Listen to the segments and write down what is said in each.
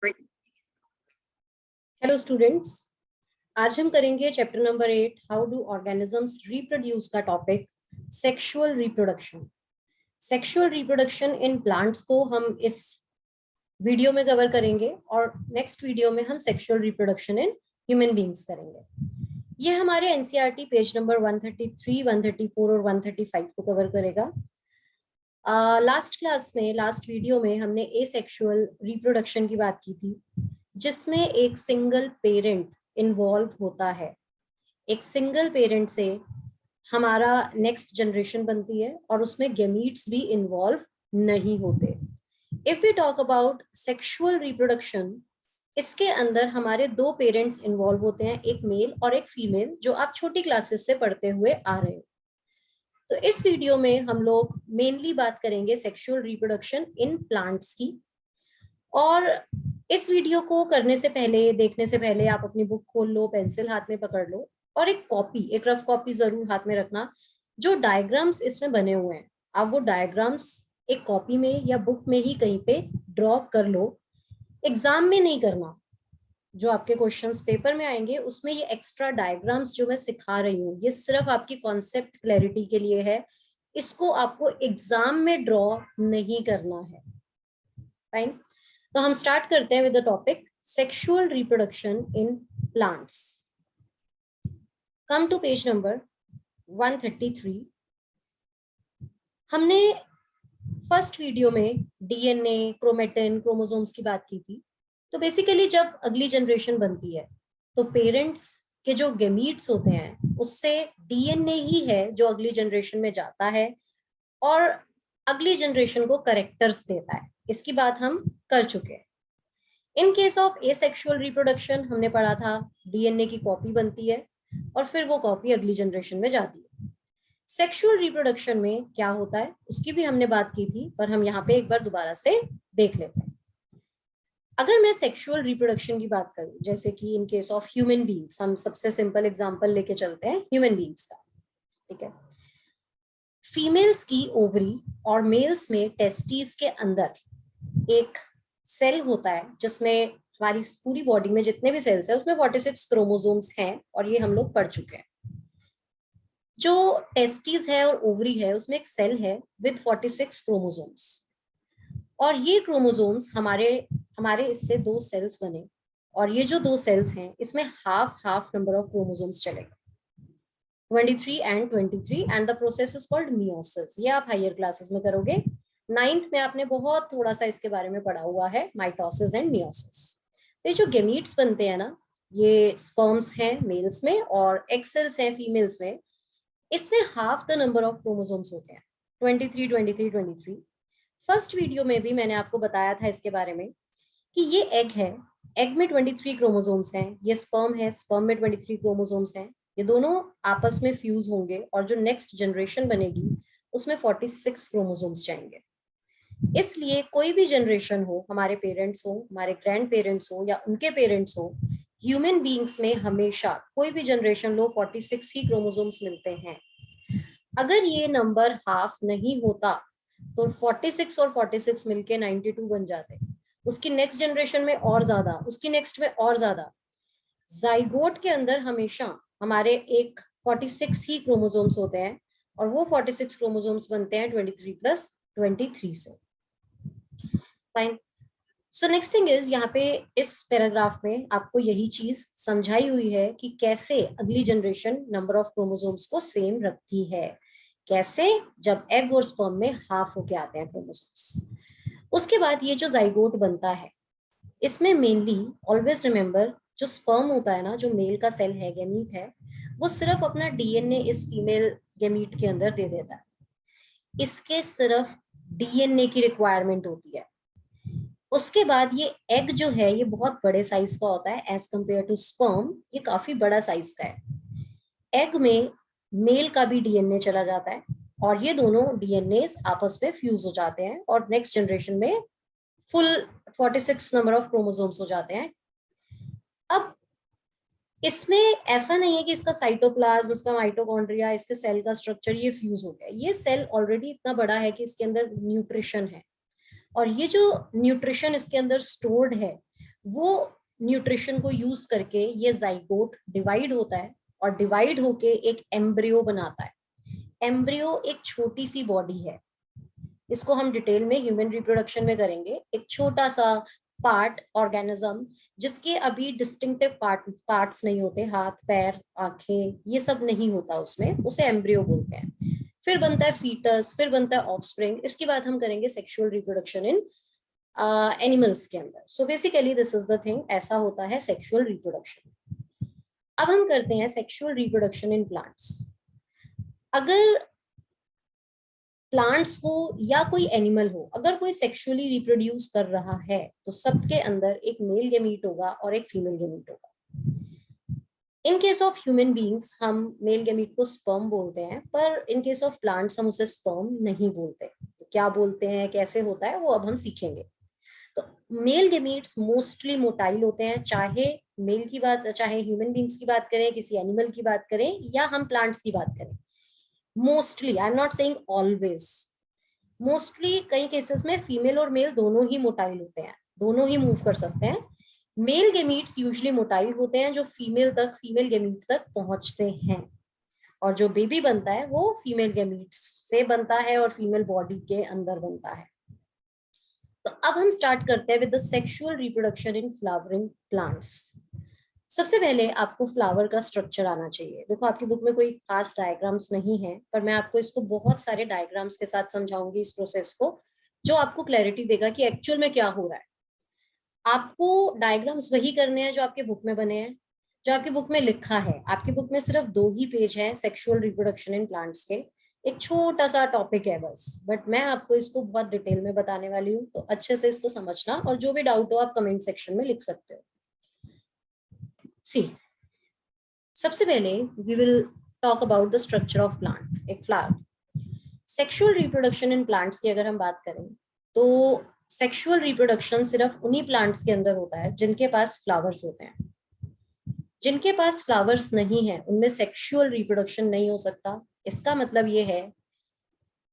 Hello students, आज हम करेंगे chapter number 8 how do organisms reproduce का topic sexual reproduction. Sexual reproduction in plants को हम इस वीडियो में कवर करेंगे और नेक्स्ट वीडियो में हम sexual reproduction in human beings करेंगे। ये हमारे एनसीईआरटी पेज नंबर 133, 134 और 135 को कवर करेगा। लास्ट क्लास में, लास्ट वीडियो में हमने एसेक्सुअल रिप्रोडक्शन की बात की थी, जिसमें एक सिंगल पेरेंट इन्वॉल्व होता है। एक सिंगल पेरेंट से हमारा नेक्स्ट जनरेशन बनती है और उसमें गैमीट्स भी इन्वॉल्व नहीं होते। If we talk about sexual reproduction, इसके अंदर हमारे दो पेरेंट्स इन्वॉल्व होते हैं, एक मेल और एक फीमेल, जो आप छोटी क्लासेस से पढ़ते हुए आ रहे हो। तो इस वीडियो में हम लोग मेनली बात करेंगे सेक्सुअल रिप्रोडक्शन इन प्लांट्स की। और इस वीडियो को करने से पहले, देखने से पहले आप अपनी बुक खोल लो, पेंसिल हाथ में पकड़ लो और एक कॉपी, एक रफ कॉपी जरूर हाथ में रखना। जो डायग्राम्स इसमें बने हुए हैं, आप वो डायग्राम्स एक कॉपी में या बुक में ही कहीं पे ड्रॉ कर लो। एग्जाम में नहीं करना, जो आपके क्वेश्चंस पेपर में आएंगे उसमें ये एक्स्ट्रा डायग्राम्स जो मैं सिखा रही हूँ, ये सिर्फ आपकी कॉन्सेप्ट क्लैरिटी के लिए है। इसको आपको एग्जाम में ड्रॉ नहीं करना है। फाइन, तो हम स्टार्ट करते हैं with the topic sexual reproduction in plants. Come to page number 133। हमने फर्स्ट वीडियो में डीएनए, क्रोमेटिन, क्रोमोसोम्स की बात की थी। तो बेसिकली जब अगली जनरेशन बनती है तो पेरेंट्स के जो गैमीट्स होते हैं उससे डीएनए ही है जो अगली जनरेशन में जाता है और अगली जनरेशन को कैरेक्टर्स देता है। इसकी बात हम कर चुके हैं। In case of asexual reproduction हमने पढ़ा था डीएनए की कॉपी बनती है और फिर वो कॉपी अगली जनरेशन में जाती है। सेक्सुअल रिप्रोडक्शन में क्या होता है उसकी भी हमने बात की थी, पर हम यहाँ पे एक बार दोबारा से देख लेते हैं। अगर मैं सेक्सुअल रिप्रोडक्शन की बात करूं, जैसे कि in case of human beings, हम सबसे सिंपल एग्जांपल लेके चलते हैं ह्यूमन बींग्स का। ठीक है, फीमेल्स की ओवरी और मेल्स में टेस्टिस के अंदर एक सेल होता है जिसमें हमारी पूरी बॉडी में जितने भी सेल्स हैं उसमें 46 क्रोमोसोम्स हैं और ये हम लोग पढ़ चुके हैं। जो टेस्टिस है और ओवरी है उसमें एक सेल है विद 46 क्रोमोसोम्स और ये क्रोमोसोम्स हमारे इससे दो सेल्स बने और ये जो दो सेल्स हैं इसमें हाफ नंबर ऑफ क्रोमोसोम्स चलेगा, 23 and 23, and the process is called meiosis. ये आप हायर क्लासेस में करोगे। 9th में आपने बहुत थोड़ा सा इसके बारे में पढ़ा हुआ है, माइटोसिस एंड मियोसिस। तो ये जो गैमीट्स बनते हैं ना, ये स्पर्म्स हैं मेल्स में और एग सेल्स हैं फीमेल्स में। इसमें half the number of chromosomes होते हैं, 23, 23, 23। फर्स्ट वीडियो में भी मैंने आपको बताया था इसके बारे में कि ये एग है, एग में 23 क्रोमोसोम्स हैं, ये स्पर्म है, स्पर्म में 23 क्रोमोसोम्स हैं। ये दोनों आपस में फ्यूज होंगे और जो नेक्स्ट जनरेशन बनेगी उसमें 46 क्रोमोसोम्स जाएंगे। इसलिए कोई भी जनरेशन हो, हमारे पेरेंट्स हो, हमारे ग्रैंड पेरेंट्स हो या उनके पेरेंट्स हो, ह्यूमन बींग्स में हमेशा कोई भी जनरेशन लो 46 ही क्रोमोसोम्स मिलते हैं। अगर ये नंबर हाफ नहीं होता तो 46 और 46 मिलके 92 बन जाते, उसकी नेक्स्ट जनरेशन में और ज्यादा, उसकी नेक्स्ट में और ज्यादा। जाइगोट के अंदर हमेशा हमारे एक 46 ही क्रोमोसोम्स होते हैं और वो 46 क्रोमोसोम्स बनते हैं 23 प्लस 23 से। Fine, so next thing is, यहाँ पे इस पैराग्राफ में आपको यही चीज समझाई हुई है कि कैसे अगली जनरेशन नंबर ऑफ क्रोमोसोम्स को सेम रखती है। कैसे? जब एग और स्पर्म में हाफ होके आते हैं क्रोमोसोम्स। उसके बाद ये जो जाइगोट बनता है, इसमें मेनली ऑलवेज रिमेंबर, जो स्पर्म होता है ना, जो मेल का सेल है, गैमीट है, वो सिर्फ अपना डीएनए इस फीमेल गैमीट के अंदर दे देता है। इसके सिर्फ डीएनए की रिक्वायरमेंट होती है। उसके बाद ये एग जो है ये बहुत बड़े साइज का होता है एज कंपेयर टू स्पर्म, ये काफी बड़ा साइज का है। एग में मेल का भी डीएनए चला जाता है और ये दोनों डीएनए आपस में फ्यूज हो जाते हैं और नेक्स्ट जनरेशन में फुल 46 नंबर ऑफ क्रोमोसोम्स हो जाते हैं। अब इसमें ऐसा नहीं है कि इसका साइटोप्लाज्म, इसका माइटोकॉन्ड्रिया, इसके सेल का स्ट्रक्चर ये फ्यूज हो गया। ये सेल ऑलरेडी इतना बड़ा है कि इसके अंदर न्यूट्रिशन है और ये जो न्यूट्रिशन इसके अंदर स्टोर्ड है वो न्यूट्रिशन को यूज करके ये जाइगोट डिवाइड होता है और डिवाइड होके एक एम्ब्रियो बनाता है। एम्ब्रियो एक छोटी सी बॉडी है, इसको हम डिटेल में ह्यूमन रिप्रोडक्शन में करेंगे। एक छोटा सा पार्ट ऑर्गेनिज्म जिसके अभी डिस्टिंक्टिव पार्ट्स नहीं होते, हाथ पैर आंखें ये सब नहीं होता उसमें, उसे एम्ब्रियो बोलते हैं। फिर बनता है फीटस, फिर बनता है ऑफस्प्रिंग। इसके बाद हम करेंगे सेक्सुअल रिप्रोडक्शन इन एनिमल्स के अंदर। So basically this is the thing, ऐसा होता है सेक्सुअल रिप्रोडक्शन। अब हम करते हैं सेक्सुअल रिप्रोडक्शन इन प्लांट्स। अगर प्लांट्स हो या कोई एनिमल हो, अगर कोई सेक्सुअली रिप्रोड्यूस कर रहा है तो सबके अंदर एक मेल गेमीट होगा और एक फीमेल गेमीट होगा। In case of human beings हम मेल गेमीट को स्पर्म बोलते हैं, पर इन केस ऑफ प्लांट्स हम उसे स्पर्म नहीं बोलते। तो क्या बोलते हैं, कैसे होता है, वो अब हम सीखेंगे। तो मेल गेमीट्स मोस्टली मोटाइल होते हैं, चाहे मेल की बात, चाहे ह्यूमन बींग्स की बात करें, किसी एनिमल की बात करें या हम प्लांट्स की बात करें। Mostly, I am not saying always, mostly कई केसेस में फीमेल और मेल दोनों ही मोटाइल होते हैं, दोनों ही मूव कर सकते हैं। मेल गेमीट्स यूजुअली मोटाइल होते हैं जो फीमेल गेमीट तक पहुंचते हैं, और जो बेबी बनता है वो फीमेल गेमीट्स से बनता है और फीमेल बॉडी के अंदर बनता है। तो अब हम स्टार्ट करते हैं with the sexual reproduction in flowering plants. सबसे पहले आपको फ्लावर का स्ट्रक्चर आना चाहिए। देखो आपकी बुक में कोई खास डायग्राम्स नहीं है, पर मैं आपको इसको बहुत सारे डायग्राम्स के साथ समझाऊंगी इस प्रोसेस को, जो आपको क्लैरिटी देगा कि एक्चुअल में क्या हो रहा है। आपको डायग्राम्स वही करने हैं जो आपके बुक में बने हैं, जो आपकी बुक में लिखा है। आपकी बुक में सिर्फ 2 ही पेज है सेक्सुअल रिप्रोडक्शन इन प्लांट्स के, एक छोटा सा टॉपिक है बस, बट मैं आपको इसको बहुत डिटेल में बताने वाली हूँ, तो अच्छे से इसको समझना, और जो भी डाउट हो आप कमेंट सेक्शन में लिख सकते हो। सी, सबसे पहले we will talk about the structure of plant, एक flower. Sexual reproduction in plants की अगर हम बात करें तो सेक्सुअल रिप्रोडक्शन सिर्फ उन्हीं प्लांट्स के अंदर होता है जिनके पास फ्लावर्स होते हैं। जिनके पास फ्लावर्स नहीं है उनमें सेक्सुअल रिप्रोडक्शन नहीं हो सकता। इसका मतलब ये है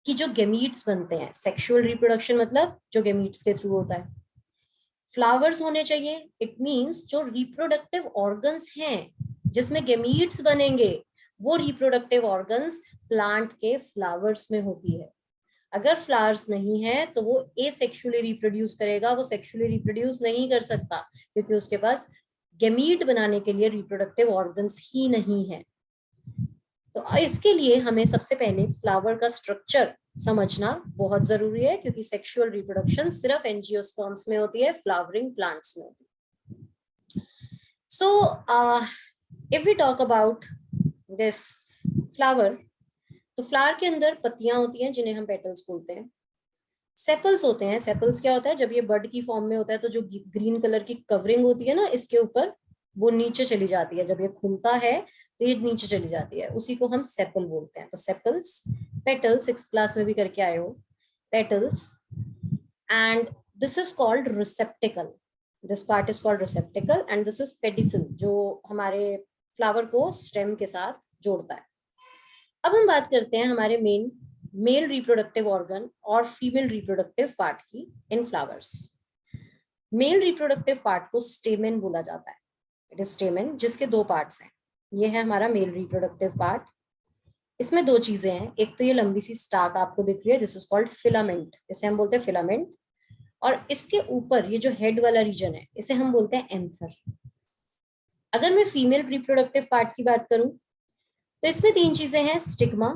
कि जो गेमीट्स बनते हैं, सेक्सुअल रिप्रोडक्शन मतलब जो गेमीट्स के थ्रू होता है, फ्लावर्स होने चाहिए। इट मींस जो रिप्रोडक्टिव ऑर्गन्स हैं जिसमें गेमीट्स बनेंगे, वो रिप्रोडक्टिव ऑर्गन्स प्लांट के फ्लावर्स में होती है। अगर फ्लावर्स नहीं है तो वो एसेक्सुअली रिप्रोड्यूस करेगा, वो सेक्सुअली रिप्रोड्यूस नहीं कर सकता क्योंकि उसके पास गेमीट बनाने के लिए रिप्रोडक्टिव ऑर्गन्स ही नहीं है। तो इसके लिए हमें सबसे पहले फ्लावर का स्ट्रक्चर समझना बहुत जरूरी है, क्योंकि सेक्सुअल रिप्रोडक्शन सिर्फ एंजियोस्पर्म्स में होती है, फ्लावरिंग प्लांट्स में होती है। So if we talk about this flower, तो फ्लावर के अंदर पत्तियां होती हैं जिन्हें हम पेटल्स बोलते हैं। सेपल्स होते हैं। सेपल्स क्या होता है, जब ये बड की फॉर्म में होता है तो जो ग्रीन कलर की कवरिंग होती है ना इसके ऊपर, वो नीचे चली जाती है। जब ये खुलता है तो ये नीचे चली जाती है, उसी को हम सेपल बोलते हैं। तो सेपल्स, पेटल्स 6th क्लास में भी करके आए हो, petals. And this is called रिसेप्टिकल, this part is called रिसेप्टिकल, and this is pedicel जो हमारे फ्लावर को स्टेम के साथ जोड़ता है। अब हम बात करते हैं हमारे मेल रिप्रोडक्टिव ऑर्गन और फीमेल रिप्रोडक्टिव पार्ट की इन फ्लावर्स। मेल रिप्रोडक्टिव पार्ट को स्टेमेन बोला जाता है। इट इज स्टेमेन, जिसके 2 पार्ट्स हैं। ये है हमारा मेल रिप्रोडक्टिव पार्ट। इसमें 2 चीजें हैं, एक तो ये लंबी सी स्टाक आपको दिख रही है, दिस इज कॉल्ड फिलामेंट, इसे हम बोलते हैं फिलामेंट। और इसके ऊपर ये जो हेड वाला रीजन है इसे हम बोलते हैं एंथर। अगर मैं फीमेल रिप्रोडक्टिव पार्ट की बात करूं तो इसमें 3 चीजें हैं, stigma,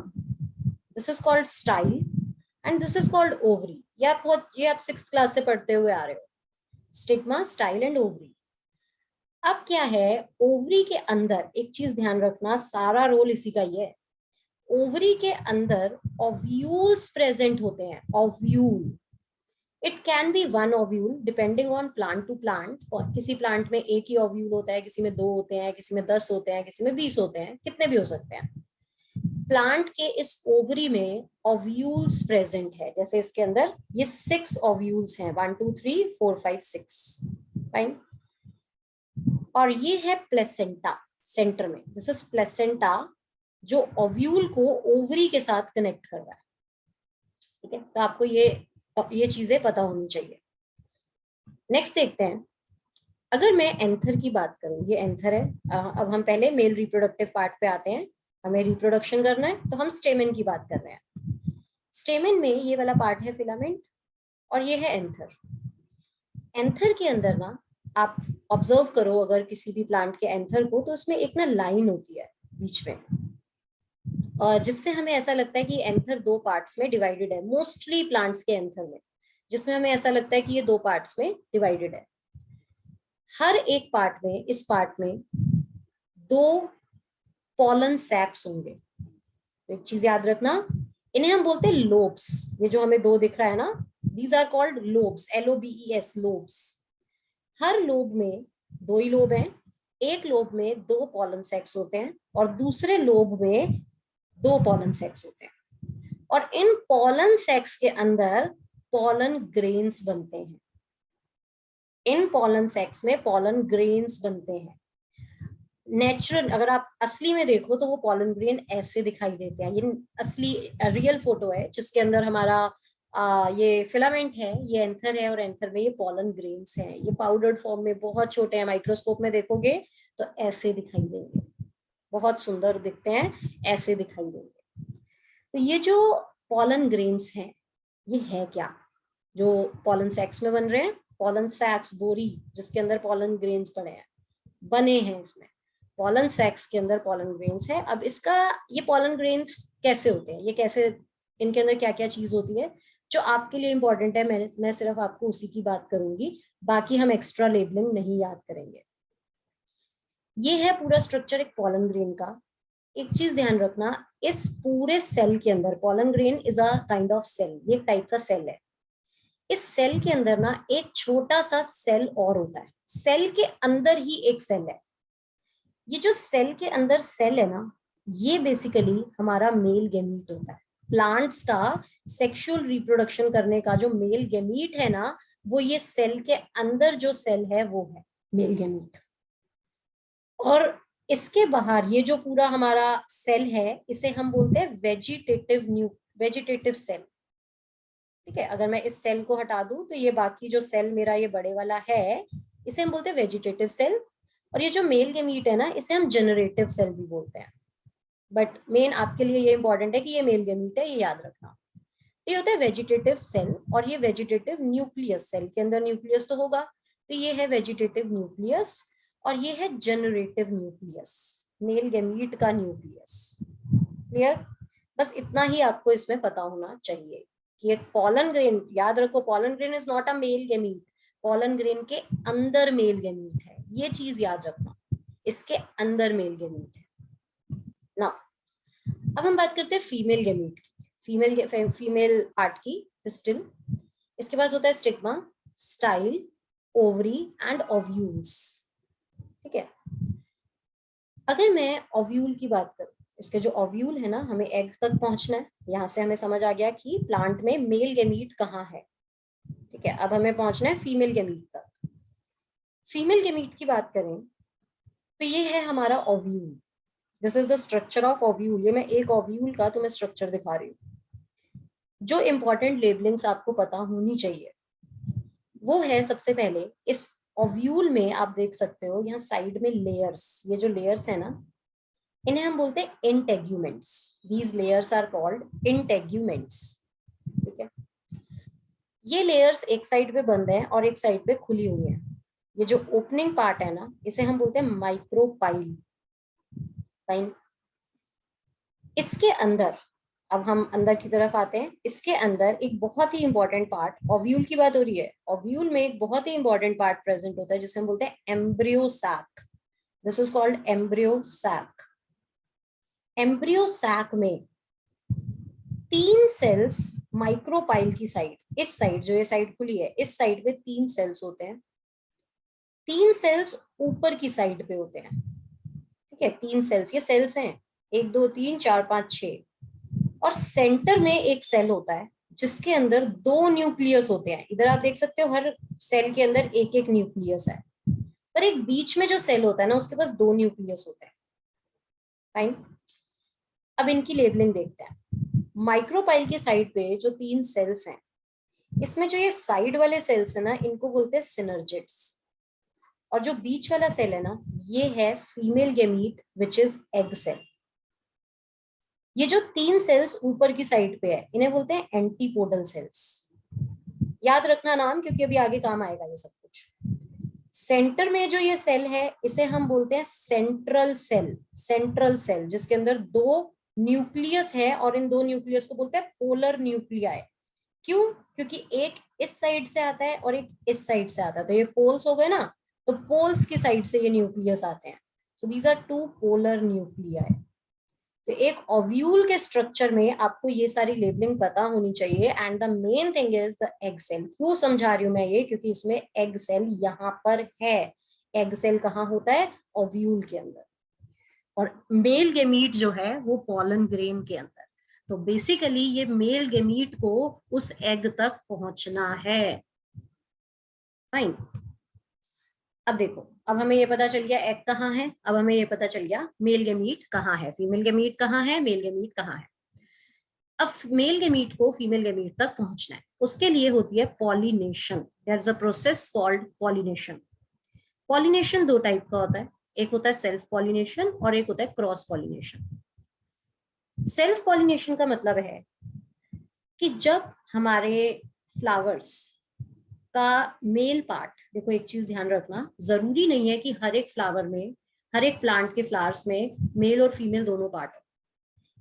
this is called style, and this is called ovary. ये आप 6th क्लास से पढ़ते हुए आ रहे हो, स्टिग्मा, स्टाइल एंड ओवरी। अब क्या है, ओवरी के अंदर एक चीज ध्यान रखना, सारा रोल इसी का ही है। ओवरी के अंदर ओव्यूल्स प्रेजेंट होते हैं, ovule. It can be 1 ovule depending on plant to plant. किसी प्लांट में एक ही ओव्यूल होता है, किसी में 2 होते हैं, किसी में 10 होते हैं, किसी में 20 होते हैं, कितने भी हो सकते हैं। प्लांट के इस ओवरी में ओव्यूल्स प्रेजेंट है, जैसे इसके अंदर ये 6 ओव्यूल्स हैं, 1 2 3 4 5 6, फाइन। और ये है प्लेसेंटा सेंटर में, दिस इज प्लेसेंटा जो ओव्यूल को ओवरी के साथ कनेक्ट कर रहा है। ठीक है, तो आपको ये चीजें पता होनी चाहिए। नेक्स्ट देखते हैं, अगर मैं एंथर की बात करूं, ये एंथर है। अब हम पहले मेल रिप्रोडक्टिव पार्ट पे आते हैं। हमें रिप्रोडक्शन करना है तो हम स्टेमेन की बात कर रहे हैं। स्टेमेन में ये वाला पार्ट है फिलामेंट, और ये है एंथर। एंथर के अंदर ना आप ऑब्जर्व करो अगर किसी भी प्लांट के एंथर को, तो उसमें एक ना लाइन होती है बीच में, जिससे हमें ऐसा लगता है कि एंथर दो पार्ट्स में डिवाइडेड है। मोस्टली प्लांट्स के एंथर में, जिसमें हमें ऐसा लगता है कि ये दो पार्ट्स में डिवाइडेड है। हर एक पार्ट में, इस पार्ट में दो पॉलन सैक्स होंगे। तो एक चीज याद रखना, इन्हें हम बोलते हैं लोब्स। ये जो हमें दो दिख रहा है ना, these are called lobes, LOBES, lobes. हर लोब में दो ही लोब हैं। एक लोब में दो पॉलन सेक्स होते हैं और दूसरे लोब में दो पॉलन सेक्स होते हैं, और इन पॉलन सेक्स के अंदर पॉलन ग्रेन्स बनते हैं। इन पॉलन सेक्स में पॉलन ग्रेन्स बनते हैं। नेचुरल अगर आप असली में देखो तो वो पॉलन ग्रेन ऐसे दिखाई देते हैं। ये असली रियल फोटो है जिसके अंदर हमारा ये फिलामेंट है, ये एंथर है, और एंथर में ये पॉलन ग्रेन्स हैं। ये पाउडर्ड फॉर्म में बहुत छोटे हैं, माइक्रोस्कोप में देखोगे तो ऐसे दिखाई देंगे, बहुत सुंदर दिखते हैं, ऐसे दिखाई देंगे। तो ये जो पॉलन ग्रेन्स हैं, ये है क्या जो पॉलन सैक्स में बन रहे हैं? पॉलन सैक्स, बोरी जिसके अंदर पॉलन ग्रेन्स पड़े हैं, बने हैं इसमें। पॉलन सैक्स के अंदर पॉलन ग्रेन्स है। अब इसका, ये पॉलन ग्रेन्स कैसे होते हैं, ये कैसे, इनके अंदर क्या क्या चीज होती है जो आपके लिए इंपॉर्टेंट है, मैं सिर्फ आपको उसी की बात करूंगी, बाकी हम एक्स्ट्रा लेबलिंग नहीं याद करेंगे। ये है पूरा स्ट्रक्चर एक पॉलन ग्रेन का। एक चीज ध्यान रखना, इस पूरे सेल के अंदर, pollen grain is a kind of cell, ये एक टाइप का सेल है। इस सेल के अंदर ना एक छोटा सा सेल और होता है, सेल के अंदर ही एक सेल है। ये जो सेल के अंदर सेल है ना, ये बेसिकली हमारा मेल गेमीट होता है। प्लांट्स का सेक्सुअल रिप्रोडक्शन करने का जो मेल गेमीट है ना, वो ये सेल के अंदर जो सेल है वो है मेल गेमीट। और इसके बाहर ये जो पूरा हमारा सेल है, इसे हम बोलते हैं वेजिटेटिव सेल। ठीक है, अगर मैं इस सेल को हटा दूं तो ये बाकी जो सेल मेरा ये बड़े वाला है, इसे हम बोलते हैं वेजिटेटिव सेल। और ये जो मेल गेमीट है ना, इसे हम जनरेटिव सेल भी बोलते हैं। बट मेन आपके लिए ये इंपॉर्टेंट है कि ये मेल गेमीट है, ये याद रखना। ये होता है वेजिटेटिव सेल, और ये वेजिटेटिव न्यूक्लियस, सेल के अंदर न्यूक्लियस तो होगा, तो ये है वेजिटेटिव न्यूक्लियस, और ये है जनरेटिव न्यूक्लियस, मेल गेमीट का न्यूक्लियस। क्लियर? बस इतना ही आपको इसमें पता होना चाहिए कि एक पॉलन ग्रेन, याद रखो pollen grain is not a male gamete, pollen grain के अंदर मेल गेमीट है, ये चीज याद रखना, इसके अंदर मेल गेमीट है ना। अब हम बात करते हैं फीमेल गेमीट की, फीमेल पार्ट की, पिस्टिल। इसके पास होता है stigma, style, ovary and ovules. ठीक है, अगर मैं ओव्यूल की बात करूं, इसके जो ओव्यूल है ना, हमें एग तक पहुंचना है। यहां से हमें समझ आ गया कि प्लांट में मेल गेमीट कहाँ है। ठीक है, अब हमें पहुंचना है फीमेल गेमीट तक। फीमेल गेमीट की बात करें तो ये है हमारा ovule. This is the structure of ovule. ये मैं एक ओव्यूल का तुम्हें स्ट्रक्चर दिखा रही हूँ। जो इंपॉर्टेंट लेबलिंग्स आपको पता होनी चाहिए वो है, सबसे पहले इस ओव्यूल में आप देख सकते हो यहाँ साइड में लेयर्स, ये जो लेयर्स है ना, इन्हें हम बोलते हैं integuments. These layers are called integuments. ठीक है, ये लेयर्स एक साइड पे बंद है और एक साइड पे खुली हुई है। ये जो ओपनिंग पार्ट है ना, इसे हम बोलते हैं माइक्रोपाइल। फाइन, इसके अंदर, अब हम अंदर की तरफ आते हैं। इसके अंदर एक बहुत ही इंपॉर्टेंट पार्ट, ओव्यूल की बात हो रही है, ओव्यूल में एक बहुत ही इंपॉर्टेंट पार्ट प्रेजेंट होता है जिसे हम बोलते हैं embryo sac. This is called embryo sac. Embryo sac में 3 सेल्स माइक्रोपाइल की साइड, इस साइड जो ये साइड खुली है, इस साइड पे 3 सेल्स होते हैं। 3 सेल्स ऊपर की साइड पे होते हैं। ठीक है, 3 सेल्स, ये सेल्स हैं 1 2 3 4 5 6, और सेंटर में एक सेल होता है जिसके अंदर 2 न्यूक्लियस होते हैं। इधर आप देख सकते हो हर सेल के अंदर एक एक न्यूक्लियस है, पर एक बीच में जो सेल होता है ना, उसके पास 2 न्यूक्लियस होते हैं। फाइन, अब इनकी लेबलिंग देखते हैं। माइक्रोपाइल की साइड पे जो 3 सेल्स हैं, इसमें जो ये साइड वाले सेल्स है ना, इनको बोलते हैं सिनर्जिड्स। और जो बीच वाला सेल है ना, ये है female gamete which is egg cell. ये जो 3 सेल्स ऊपर की साइड पे है इन्हें बोलते हैं एंटीपोडल सेल्स। याद रखना नाम, क्योंकि अभी आगे काम आएगा ये सब कुछ। सेंटर में जो ये सेल है इसे हम बोलते हैं सेंट्रल सेल। सेंट्रल सेल जिसके अंदर 2 न्यूक्लियस है और इन 2 न्यूक्लियस को बोलते हैं पोलर न्यूक्लियाई। क्यों? क्योंकि एक इस साइड से आता है और एक इस साइड से आता है, तो ये पोल्स हो गए ना, तो पोल्स की साइड से ये न्यूक्लियस आते हैं। So these are 2 polar nuclei. तो एक ओव्यूल के स्ट्रक्चर में आपको ये सारी लेबलिंग पता होनी चाहिए। And the main thing is the egg cell. क्यों समझा रही हूं मैं ये? क्योंकि इसमें एग सेल यहाँ पर है। एग सेल कहाँ होता है? ओव्यूल के अंदर। और मेल गेमीट जो है वो पॉलन ग्रेन के अंदर। तो बेसिकली ये मेल गेमीट को उस एग तक पहुंचना है। फाइन। अब देखो, अब हमें ये पता चल गया एग कहाँ है, अब हमें ये पता चल गया मेल गेमीट कहाँ है, फीमेल गेमीट कहाँ है, मेल गेमीट कहाँ है। अब मेल गेमीट को फीमेल गेमीट तक पहुंचना है, उसके लिए होती है pollination. There is a process called pollination. Pollination 2 type का होता है, एक होता है सेल्फ पॉलिनेशन और एक होता है क्रॉस पॉलिनेशन। सेल्फ पॉलिनेशन का मतलब है कि जब हमारे फ्लावर्स का मेल पार्ट, देखो एक चीज ध्यान रखना, जरूरी नहीं है कि हर एक फ्लावर में, हर एक प्लांट के फ्लावर्स में मेल और फीमेल दोनों पार्ट हो।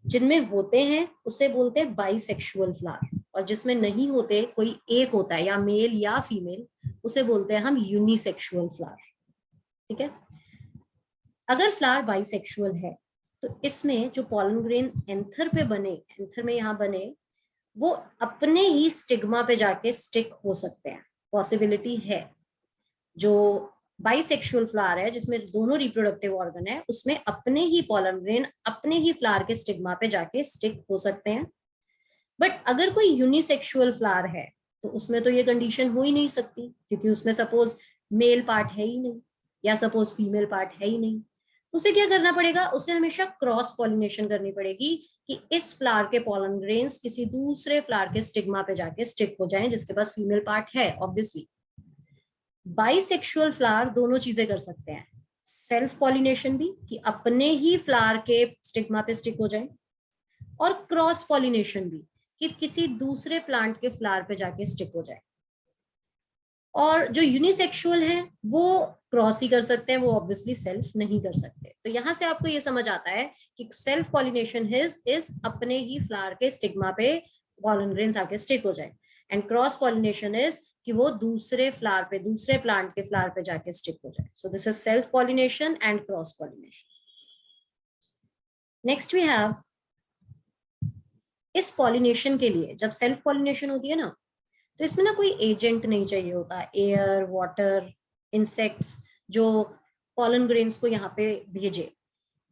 जिनमें होते हैं उसे बोलते हैं बाइसेक्सुअल फ्लावर, और जिसमें नहीं होते, कोई एक होता है या मेल या फीमेल, उसे बोलते हैं हम यूनिसेक्सुअल फ्लावर। ठीक है? अगर फ्लावर बाइसेक्सुअल है तो इसमें जो पॉलन ग्रेन एंथर पे बने, एंथर में यहाँ बने, वो अपने ही स्टिग्मा पे जाके स्टिक हो सकते हैं, पॉसिबिलिटी है। जो बाइसेक्सुअल फ्लावर है जिसमें दोनों रिप्रोडक्टिव ऑर्गन है, उसमें अपने ही पॉलन ग्रेन अपने ही फ्लावर के स्टिग्मा पे जाके स्टिक हो सकते हैं। बट अगर कोई यूनिसेक्सुअल फ्लावर है तो उसमें तो ये कंडीशन हो ही नहीं सकती, क्योंकि उसमें सपोज मेल पार्ट है ही नहीं या सपोज फीमेल पार्ट है ही नहीं। तो उसे क्या करना पड़ेगा? उसे हमेशा क्रॉस पॉलिनेशन करनी पड़ेगी कि इस फ्लावर के पॉलन ग्रेन्स किसी दूसरे फ्लावर के स्टिग्मा पे जाके स्टिक हो जाएं जिसके पास फीमेल पार्ट है। ऑब्वियसली बाइसेक्सुअल फ्लावर दोनों चीजें कर सकते हैं, सेल्फ पॉलिनेशन भी कि अपने ही फ्लावर के स्टिग्मा पे स्टिक हो जाए, और क्रॉस पॉलिनेशन भी कि किसी दूसरे प्लांट के फ्लावर पे जाके स्टिक हो जाए। और जो यूनिसेक्सुअल है वो क्रॉस ही कर सकते हैं, वो ऑब्वियसली सेल्फ नहीं कर सकते। तो यहां से आपको ये समझ आता है कि सेल्फ पॉलिनेशन इज अपने ही फ्लावर के स्टिग्मा पे पॉलन ग्रेन्स आके स्टिक हो जाए, एंड क्रॉस पॉलिनेशन इज कि वो दूसरे फ्लावर पे, दूसरे प्लांट के फ्लावर पे जाके स्टिक हो जाए। So this is self pollination and cross pollination. Next we have, इस पॉलिनेशन के लिए जब सेल्फ पॉलिनेशन होती है ना, तो इसमें ना कोई एजेंट नहीं चाहिए होता, एयर, वाटर, इंसेक्ट्स जो पॉलन ग्रेन्स को यहाँ पे भेजे।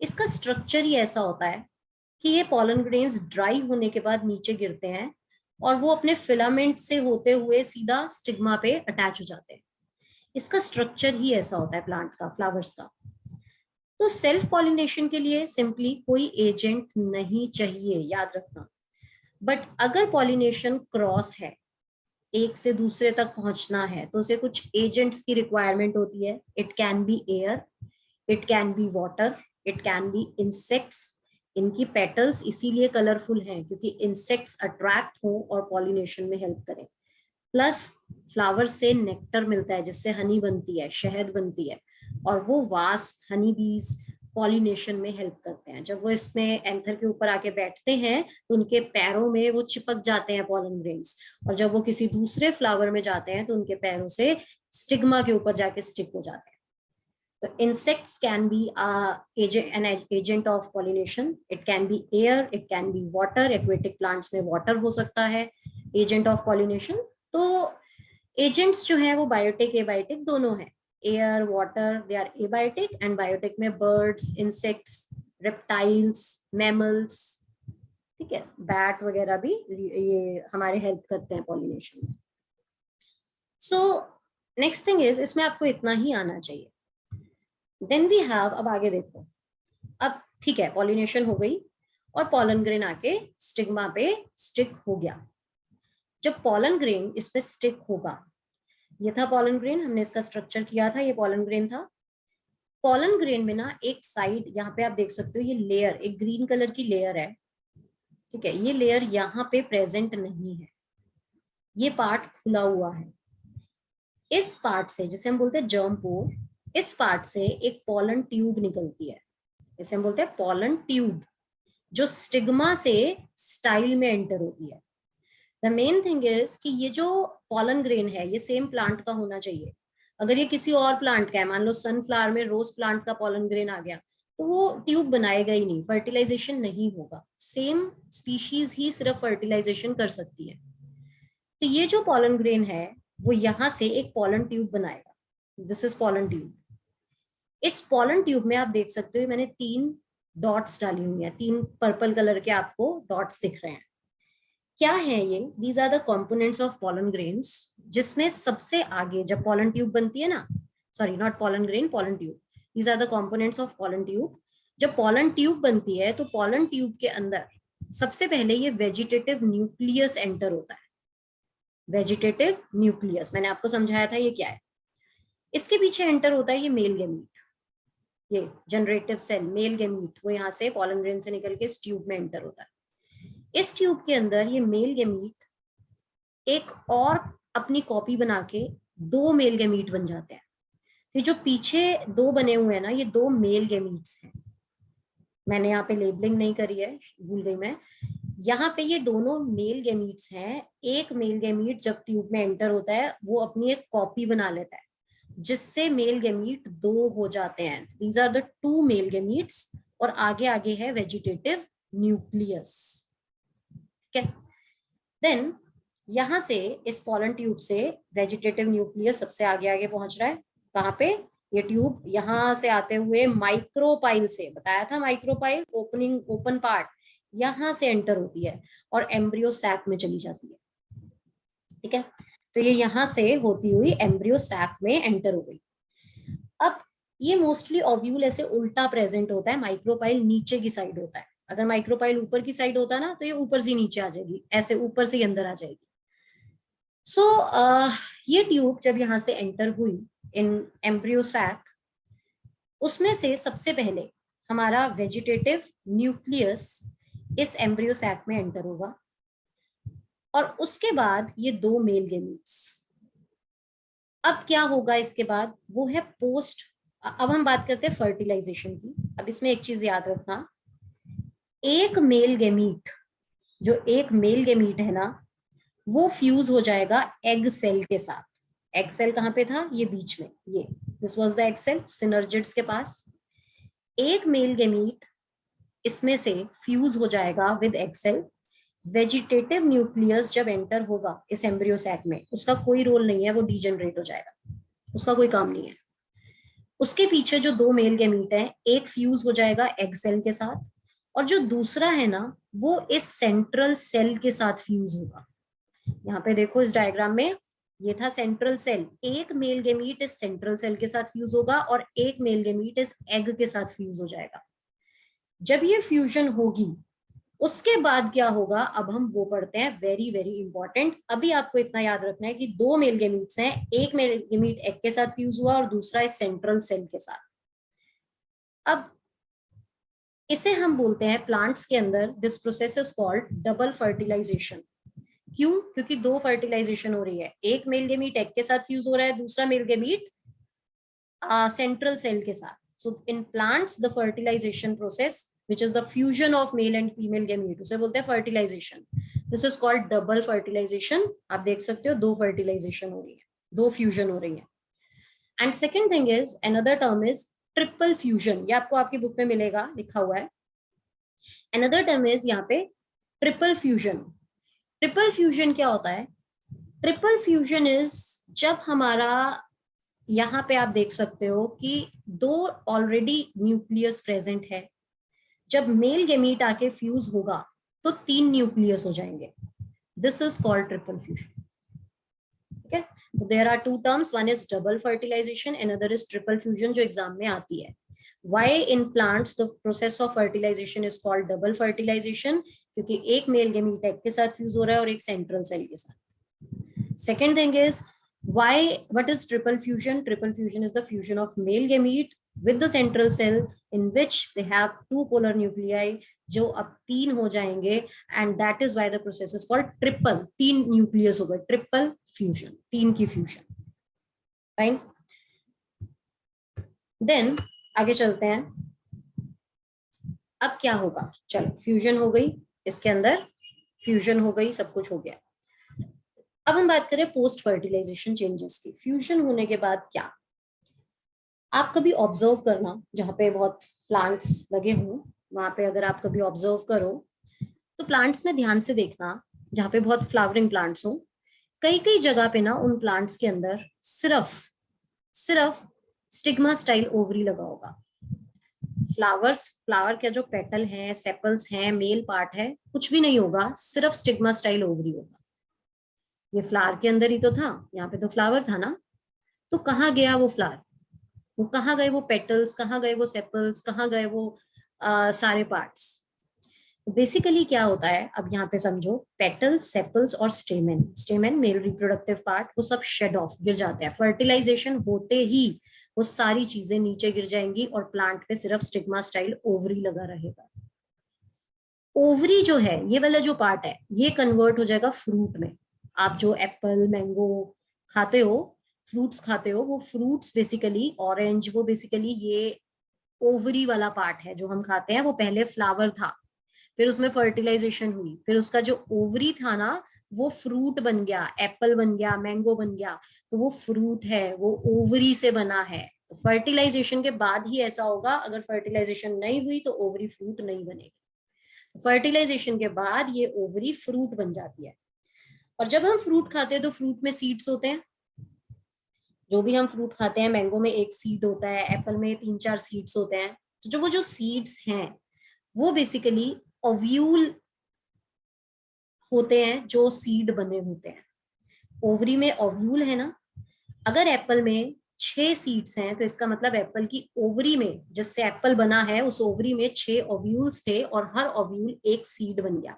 इसका स्ट्रक्चर ही ऐसा होता है कि ये पॉलन ग्रेन्स ड्राई होने के बाद नीचे गिरते हैं और वो अपने फिलामेंट से होते हुए सीधा स्टिग्मा पे अटैच हो जाते हैं। इसका स्ट्रक्चर ही ऐसा होता है प्लांट का, फ्लावर्स का। तो सेल्फ पॉलिनेशन के लिए सिंपली कोई एजेंट नहीं चाहिए, याद रखना। बट अगर पॉलिनेशन क्रॉस है, एक से दूसरे तक पहुंचना है, तो उसे कुछ एजेंट्स की रिक्वायरमेंट होती है। It can B air, it can B water, it can B insects. इनकी पेटल्स इसीलिए कलरफुल हैं क्योंकि इंसेक्ट्स अट्रैक्ट हो और पॉलिनेशन में हेल्प करें। प्लस फ्लावर से नेक्टर मिलता है जिससे हनी बनती है, शहद बनती है, और वो वास्प, हनी बीज पॉलिनेशन में हेल्प करते हैं। जब वो इसमें एंथर के ऊपर आके बैठते हैं तो उनके पैरों में वो चिपक जाते हैं पॉलन ग्रेन्स, और जब वो किसी दूसरे फ्लावर में जाते हैं तो उनके पैरों से स्टिग्मा के ऊपर जाके स्टिक हो जाते हैं। तो insects can be an agent of pollination. It can be air, it can be water. Aquatic plants में water हो सकता है agent of pollination. तो agents जो है वो बायोटिक, एबायोटिक दोनों है। Air, water, they are abiotic, and biotic में बर्ड्स, इंसेक्ट्स, रेप्टाइल्स, मैमल्स, ठीक है, बैट वगैरह भी ये हमारे हेल्प करते हैं पॉलिनेशन में। सो नेक्स्ट थिंग इज, इसमें आपको इतना ही आना चाहिए। देन वी हैव, अब आगे देखो। अब ठीक है, पॉलिनेशन हो गई और पॉलन ग्रेन आके स्टिग्मा पे स्टिक हो गया। जब पॉलन ग्रेन इस पे स्टिक होगा ये था पॉलन ग्रेन, हमने इसका स्ट्रक्चर किया था, ये पॉलन ग्रेन था। पॉलन ग्रेन में ना एक साइड यहाँ पे आप देख सकते हो, ये लेयर एक ग्रीन कलर की लेयर है, ठीक है, ये लेयर यहाँ पे प्रेजेंट नहीं है, ये पार्ट खुला हुआ है। इस पार्ट से, जिसे हम बोलते हैं जर्म पोर, इस पार्ट से एक पॉलन ट्यूब निकलती है, इसे हम बोलते हैं पॉलन ट्यूब, जो स्टिग्मा से स्टाइल में एंटर होती है। द मेन थिंग इज कि ये जो पॉलन ग्रेन है ये सेम प्लांट का होना चाहिए। अगर ये किसी और प्लांट का है, मान लो सनफ्लावर में रोज प्लांट का पॉलन ग्रेन आ गया, तो वो ट्यूब बनाएगा ही नहीं, फर्टिलाइजेशन नहीं होगा। सेम स्पीशीज ही सिर्फ फर्टिलाइजेशन कर सकती है। तो ये जो पॉलन ग्रेन है वो यहाँ से एक पॉलन ट्यूब बनाएगा, दिस इज पॉलन ट्यूब। इस पॉलन ट्यूब में आप देख सकते हो मैंने 3 डॉट्स डाली हुई है, 3 पर्पल कलर के आपको डॉट्स दिख रहे हैं। क्या है ये? These are the components of pollen grains, जिसमें सबसे आगे जब पॉलन ट्यूब बनती है ना, sorry not pollen grain, pollen tube, these are the components of pollen tube. जब पॉलन ट्यूब बनती है तो पॉलन ट्यूब के अंदर सबसे पहले ये वेजिटेटिव न्यूक्लियस एंटर होता है। वेजिटेटिव न्यूक्लियस मैंने आपको समझाया था ये क्या है। इसके पीछे एंटर होता है ये मेल गेमीट, ये जनरेटिव सेल मेल गेमीट, वो यहाँ से पॉलन ग्रेन से निकल के इस ट्यूब में एंटर होता है। इस ट्यूब के अंदर ये मेल गेमीट एक और अपनी कॉपी बना के 2 मेल गेमीट बन जाते हैं। तो जो पीछे 2 बने हुए हैं ना, ये 2 मेल गेमीट्स हैं। मैंने यहाँ पे लेबलिंग नहीं करी है, भूल गई मैं। यहाँ पे ये दोनों मेल गेमीट्स हैं। एक मेल गेमीट जब ट्यूब में एंटर होता है वो अपनी एक कॉपी बना लेता है, जिससे मेल गेमीट 2 हो जाते हैं। These are the 2 male gametes, और आगे आगे है वेजिटेटिव न्यूक्लियस, ठीक है। देन यहां से इस पॉलन ट्यूब से वेजिटेटिव न्यूक्लियस सबसे आगे आगे पहुंच रहा है। कहाँ पे? ये ट्यूब यहां से आते हुए माइक्रोपाइल से, बताया था माइक्रोपाइल ओपनिंग ओपन पार्ट, यहां से एंटर होती है और एम्ब्रियो सैक में चली जाती है, ठीक है। तो ये यहां से होती हुई एम्ब्रियो सैक में एंटर हो गई। अब ये मोस्टली ओव्यूल ऐसे उल्टा प्रेजेंट होता है, माइक्रोपाइल नीचे की साइड होता है। अगर माइक्रोपाइल ऊपर की साइड होता ना तो ये ऊपर से नीचे आ जाएगी, ऐसे ऊपर से अंदर आ जाएगी। सो ये ट्यूब जब यहां से एंटर हुई इन एम्ब्रियो सैक, उसमें से सबसे पहले हमारा वेजिटेटिव न्यूक्लियस इस एम्ब्रियो सैक में एंटर होगा, और उसके बाद ये 2 मेल गेमीट्स। अब क्या होगा इसके बाद? वो है पोस्ट। अब हम बात करते हैं फर्टिलाइजेशन की। अब इसमें एक चीज याद रखना, एक मेल गेमीट, जो एक मेल गेमीट है ना, वो फ्यूज हो जाएगा एग सेल के साथ। एग सेल कहाँ पे था? ये बीच में, ये this was the egg cell synergids के पास। एक मेल गेमीट इसमें से फ्यूज हो जाएगा with egg cell. Vegetative nucleus जब एंटर होगा इस एम्ब्रियो सैक में, उसका कोई रोल नहीं है, वो डीजनरेट हो जाएगा, उसका कोई काम नहीं है। उसके पीछे जो 2 मेल गेमीट है, एक फ्यूज हो जाएगा एग सेल के साथ, और जो दूसरा है ना वो इस सेंट्रल सेल के साथ फ्यूज होगा। यहाँ पे देखो इस डायग्राम में, ये था सेंट्रल सेल, एक मेल गेमीट इस सेंट्रल सेल के साथ फ्यूज होगा और एक मेल गेमीट इस एग के साथ फ्यूज हो जाएगा। जब ये फ्यूजन होगी उसके बाद क्या होगा, अब हम वो पढ़ते हैं, वेरी वेरी इंपॉर्टेंट। अभी आपको इतना याद रखना है कि 2 मेल गेमीट्स हैं, एक मेल गेमीट एग के साथ फ्यूज हुआ और दूसरा इस सेंट्रल सेल के साथ। अब इसे हम बोलते हैं प्लांट्स के अंदर, this process is called double fertilization. क्यों? क्योंकि 2 फर्टिलाइजेशन हो रही है, एक मेल गेमीट एग के साथ फ्यूज हो रहा है, दूसरा मेल गेमीट सेंट्रल सेल के साथ। So in plants the fertilization process, which is the fusion of male and female gamete, उसे बोलते हैं fertilization. This is called double fertilization. आप देख सकते हो 2 fertilization हो रही है, 2 fusion हो रही है. And second thing is, another term is triple fusion. ये आपको आपकी बुक में मिलेगा, लिखा हुआ है. Another term is यहाँ पे triple fusion. Triple fusion क्या होता है? Triple fusion is जब हमारा, यहाँ पे आप देख सकते हो कि 2 ऑलरेडी न्यूक्लियस प्रेजेंट है, जब मेल गेमीट आके फ्यूज होगा तो 3 न्यूक्लियस हो जाएंगे. This is called triple fusion, ठीक है. There are 2 terms, one is double fertilization, another is triple fusion, जो एग्जाम में आती है. Why in plants the process of fertilization is called double fertilization? क्योंकि एक मेल गेमीट एग के साथ फ्यूज हो रहा है और एक सेंट्रल सेल के साथ. Second thing is, What is triple fusion? Triple fusion is the fusion of male gamete with the central cell in which they have two polar nuclei, जो अब 3 हो जाएंगे, and that is why the process is called triple. 3 nucleus हो गए, triple fusion, 3 की fusion. Fine. Then आगे चलते हैं. अब क्या होगा? चलो फ्यूजन हो गई, इसके अंदर फ्यूजन हो गई, सब कुछ हो गया. अब हम बात करें पोस्ट फर्टिलाइजेशन चेंजेस की. फ्यूजन होने के बाद क्या? आप कभी ऑब्जर्व करना, जहाँ पे बहुत प्लांट्स लगे हों वहां पे अगर आप कभी ऑब्जर्व करो तो प्लांट्स में ध्यान से देखना, जहाँ पे बहुत फ्लावरिंग प्लांट्स हो, कई कई जगह पे ना उन प्लांट्स के अंदर सिर्फ सिर्फ स्टिग्मा स्टाइल ओवरी लगा होगा. फ्लावर का जो पेटल है, सेपल्स हैं, मेल पार्ट है, कुछ भी नहीं होगा, सिर्फ स्टिग्मा स्टाइल ओवरी होगा. ये फ्लावर के अंदर ही तो था, यहाँ पे तो फ्लावर था ना, तो कहाँ गया वो फ्लावर? वो कहाँ गए वो पेटल्स? कहाँ गए वो सेपल्स? कहाँ गए वो सारे पार्ट्स? बेसिकली क्या होता है, अब यहाँ पे समझो, पेटल्स, सेपल्स और stamen, stamen male reproductive part, वो सब शेड ऑफ, गिर जाते हैं. फर्टिलाइजेशन होते ही वो सारी चीजें नीचे गिर जाएंगी और प्लांट पे सिर्फ स्टिग्मा स्टाइल ओवरी लगा रहेगा. ओवरी जो है, ये वाला जो पार्ट है, ये कन्वर्ट हो जाएगा फ्रूट में. आप जो एप्पल, मैंगो खाते हो, फ्रूट्स खाते हो, वो फ्रूट्स बेसिकली ऑरेंज, वो बेसिकली ये ओवरी वाला पार्ट है जो हम खाते हैं. वो पहले फ्लावर था, फिर उसमें फर्टिलाइजेशन हुई, फिर उसका जो ओवरी था ना वो फ्रूट बन गया, एप्पल बन गया, मैंगो बन गया. तो वो फ्रूट है, वो ओवरी से बना है. फर्टिलाइजेशन के बाद ही ऐसा होगा, अगर फर्टिलाइजेशन नहीं हुई तो ओवरी फ्रूट नहीं बनेगी. फर्टिलाइजेशन के बाद ये ओवरी फ्रूट बन जाती है. और जब हम फ्रूट खाते हैं तो फ्रूट में सीड्स होते हैं. जो भी हम फ्रूट खाते हैं, मैंगो में एक सीड होता है, एप्पल में 3-4 सीड्स होते हैं. तो जो वो जो सीड्स हैं वो बेसिकली ओव्यूल होते हैं, जो सीड बने होते हैं. ओवरी में ओव्यूल है ना, अगर एप्पल में 6 सीड्स हैं तो इसका मतलब एप्पल की ओवरी में, जिससे एप्पल बना है, उस ओवरी में 6 ओव्यूल्स थे और हर ओव्यूल एक सीड बन गया.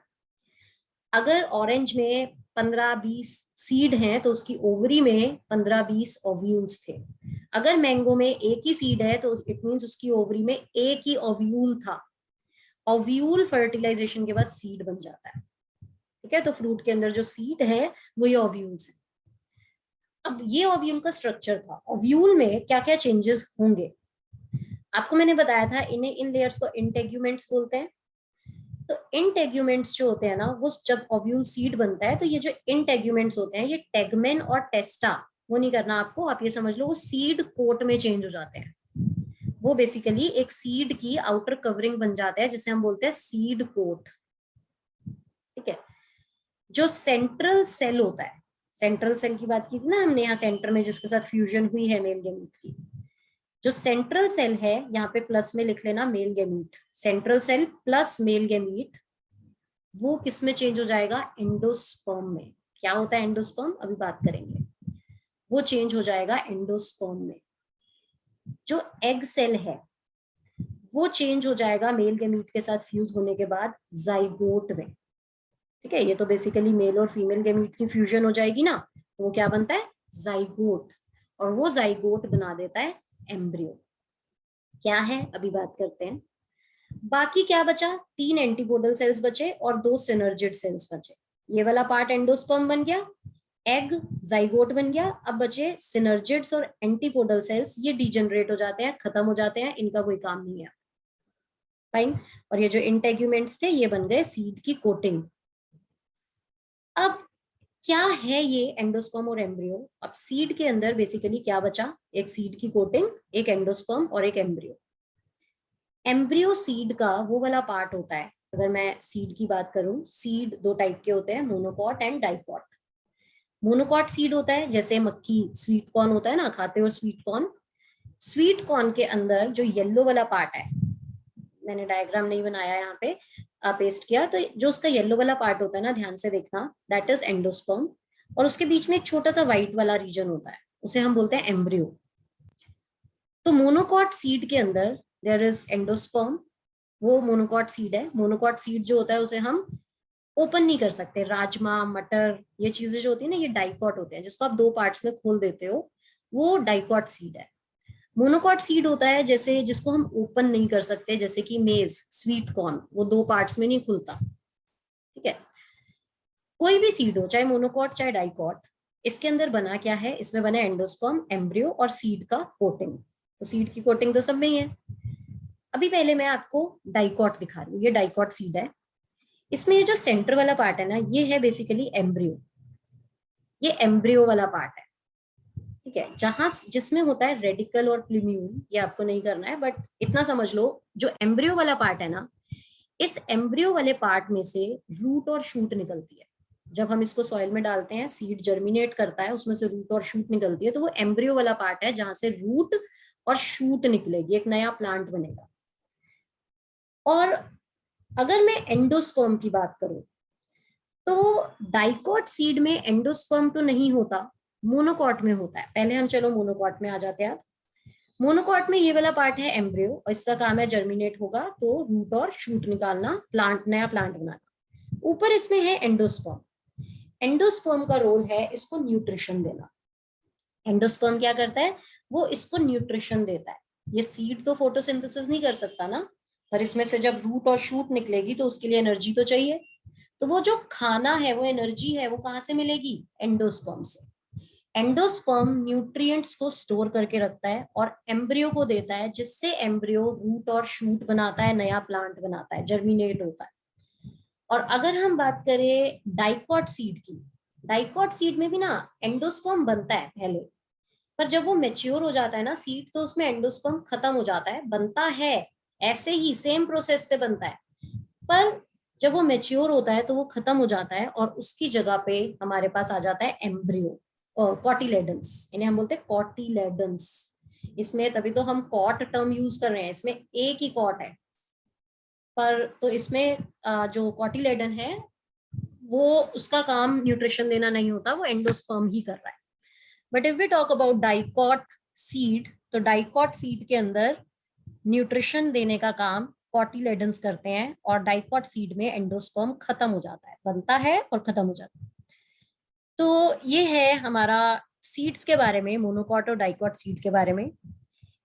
अगर ऑरेंज में 15-20 सीड हैं तो उसकी ओवरी में 15-20 ओव्यूल्स थे. अगर मैंगो में एक ही सीड है तो इट मींस उसकी ओवरी में एक ही ओव्यूल था. ओव्यूल फर्टिलाइजेशन के बाद सीड बन जाता है. ठीक है, तो फ्रूट के अंदर जो सीड है वो ये ओव्यूल्स है. अब ये ओव्यूल का स्ट्रक्चर था. ओव्यूल में क्या क्या चेंजेस होंगे आपको मैंने बताया था. इन्हें, इन लेयर्स को इंटेग्यूमेंट्स बोलते हैं. तो इंटेग्यूमेंट्स जो होते हैं ना, वो जब ओव्यूल सीड बनता है तो ये जो इंटेग्यूमेंट्स होते हैं, ये टेगमेन और टेस्टा, वो नहीं करना आपको, आप ये समझ लो वो सीड कोट में चेंज हो जाते हैं. वो बेसिकली एक सीड की आउटर कवरिंग बन जाता है जिसे हम बोलते हैं सीड कोट. ठीक है. जो सेंट्रल सेल होता है, सेंट्रल सेल की बात की थी ना हमने, यहाँ सेंटर में जिसके साथ फ्यूजन हुई है मेल गैमीट की, जो सेंट्रल सेल है, यहाँ पे प्लस में लिख लेना male gamete. Central cell plus male gamete, वो किस में चेंज हो जाएगा? एंडोस्पर्म में. क्या होता है एंडोस्पर्म? अभी बात करेंगे. वो चेंज हो जाएगा एंडोस्पर्म में. जो एग सेल है वो चेंज हो जाएगा मेल गैमीट के साथ फ्यूज होने के बाद जाइगोट में. ठीक है, ये तो बेसिकली मेल और फीमेल गैमीट की फ्यूजन हो जाएगी ना, तो वो क्या बनता है? जाइगोट. और वो जाइगोट बना देता है एम्ब्रियो. क्या है अभी बात करते हैं. बाकी क्या बचा? 3 एंटीपोडल सेल्स बचे और 2 सिनर्जिड सेल्स बचे. ये वाला पार्ट एंडोस्पर्म बन गया, एग जाइगोट बन गया. अब बचे सिनर्जिड्स और एंटीपोडल सेल्स. ये डिजेनरेट हो जाते हैं, खत्म हो जाते हैं, इनका कोई काम नहीं है. फाइन. और ये जो इंटेग्यूमेंट्स थे ये बन गए सीड की कोटिंग. अब क्या है ये एंडोस्पर्म और एम्ब्रियो? अब सीड के अंदर बेसिकली क्या बचा? एक सीड की कोटिंग, एक एंडोस्पर्म और एक एम्ब्रियो. एम्ब्रियो सीड का वो वाला पार्ट होता है. अगर मैं सीड की बात करूं, सीड 2 टाइप के होते हैं, monocot and dicot. Monocot seed होता है जैसे मक्की, स्वीट कॉर्न होता है ना, खाते हो स्वीट कॉर्न. स्वीट कॉर्न के अंदर जो येलो वाला पार्ट है, मैंने डायग्राम नहीं बनाया यहाँ पे, पेस्ट किया, तो जो उसका येलो वाला पार्ट होता है ना, ध्यान से देखना, दैट इज एंडोस्पर्म. और उसके बीच में एक छोटा सा व्हाइट वाला रीजन होता है, उसे हम बोलते हैं एम्ब्रियो. तो मोनोकॉट सीड के अंदर देयर इज एंडोस्पर्म, वो मोनोकॉट सीड है. मोनोकॉट सीड जो होता है उसे हम ओपन नहीं कर सकते। राजमा, मटर, ये चीजें जो होती है ना, ये डाइकॉट होते हैं, जिसको आप दो पार्ट्स में खोल देते हो, वो डाइकॉट सीड है। मोनोकॉट सीड होता है जैसे जिसको हम ओपन नहीं कर सकते, जैसे कि मेज, स्वीट कॉर्न, वो दो पार्ट्स में नहीं खुलता। ठीक है, कोई भी सीड हो, चाहे मोनोकॉट चाहे डाइकॉट, इसके अंदर बना क्या है, इसमें बना एंडोस्पर्म, एम्ब्रियो और सीड का कोटिंग। तो सीड की कोटिंग तो सब में ही है। अभी पहले मैं आपको डाइकॉट दिखा रही हूँ, ये डाइकॉट सीड है। इसमें ये जो सेंटर वाला पार्ट है ना, ये है बेसिकली एम्ब्रियो, ये एम्ब्रियो वाला पार्ट है। ठीक है, जहां जिसमें होता है रेडिकल और प्लूम्यूल, ये आपको नहीं करना है, बट इतना समझ लो, जो एम्ब्रियो वाला पार्ट है ना, इस एम्ब्रियो वाले पार्ट में से रूट और शूट निकलती है। जब हम इसको सॉइल में डालते हैं, सीड जर्मिनेट करता है, उसमें से रूट और शूट निकलती है, तो वो एम्ब्रियो वाला पार्ट है जहां से रूट और शूट निकलेगी, एक नया प्लांट बनेगा। और अगर मैं एंडोस्पर्म की बात करूं, तो डाइकॉट सीड में एंडोस्पर्म तो नहीं होता, मोनोकॉट में होता है। पहले हम चलो मोनोकॉट में आ जाते हैं। मोनोकॉट में ये वाला पार्ट है एम्ब्रियो, और इसका काम है जर्मिनेट होगा तो रूट और शूट निकालना, प्लांट, नया प्लांट बनाना। ऊपर इसमें है एंडोस्पर्म। एंडोस्पर्म का रोल है इसको न्यूट्रिशन देना। एंडोस्पर्म क्या करता है, वो इसको न्यूट्रिशन देता है। ये सीड तो फोटोसिंथेसिस नहीं कर सकता ना, पर इसमें से जब रूट और शूट निकलेगी तो उसके लिए एनर्जी तो चाहिए। तो वो जो खाना है, वो एनर्जी है, वो कहाँ से मिलेगी, एंडोस्पर्म से। एंडोस्पर्म न्यूट्रिएंट्स को स्टोर करके रखता है और एम्ब्रियो को देता है, जिससे एम्ब्रियो रूट और शूट बनाता है, नया प्लांट बनाता है, जर्मिनेट होता है। और अगर हम बात करें डाइकॉट सीड की, डाइकॉट सीड में भी ना एंडोस्पर्म बनता है पहले, पर जब वो मेच्योर हो जाता है ना सीड, तो उसमें एंडोस्पर्म खत्म हो जाता है। बनता है ऐसे ही सेम प्रोसेस से बनता है, पर जब वो मेच्योर होता है तो वो खत्म हो जाता है, और उसकी जगह पे हमारे पास आ जाता है एम्ब्रियो, कॉटिलेडन्स, इन्हें हम बोलते हैं कॉटिलेडन्स। इसमें तभी तो हम कॉट टर्म यूज कर रहे हैं, इसमें एक ही कॉट है, पर तो इसमें जो कॉटिलेडन है, वो उसका काम न्यूट्रिशन देना नहीं होता, वो एंडोस्पर्म ही कर रहा है। But if we talk about dicot seed, तो डाइकॉट सीड के अंदर न्यूट्रिशन देने का काम कॉटिलेडन्स करते हैं, और डाइकॉट सीड में एंडोस्पर्म खत्म हो जाता है, बनता है और खत्म हो जाता है। तो ये है हमारा सीड्स के बारे में, मोनोकॉट और डाइकॉट सीड के बारे में।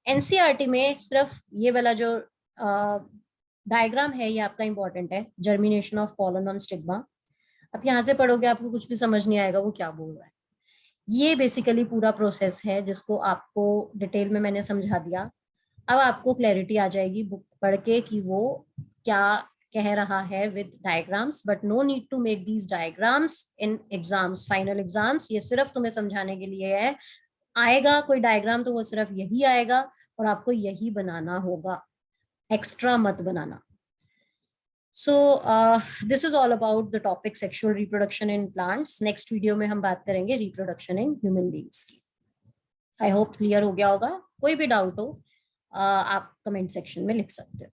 एनसीईआरटी में सिर्फ ये वाला जो डायग्राम है, ये आपका इंपॉर्टेंट है, germination of pollen on stigma. आप यहाँ से पढ़ोगे, आपको कुछ भी समझ नहीं आएगा वो क्या बोल रहा है। ये बेसिकली पूरा प्रोसेस है जिसको आपको डिटेल में मैंने समझा दिया। अब आपको क्लैरिटी आ जाएगी बुक पढ़ के कि वो क्या कह रहा है with diagrams, but no need to make these diagrams in exams, final exams. ये सिर्फ तुम्हें समझाने के लिए है। आएगा कोई डायग्राम तो वो सिर्फ यही आएगा, और आपको यही बनाना होगा, एक्स्ट्रा मत बनाना। So this is all about the topic sexual reproduction in plants. Next video में हम बात करेंगे रिप्रोडक्शन इन ह्यूमन बींग्स की। आई होप क्लियर हो गया होगा। कोई भी डाउट हो आप कमेंट सेक्शन में लिख सकते हो।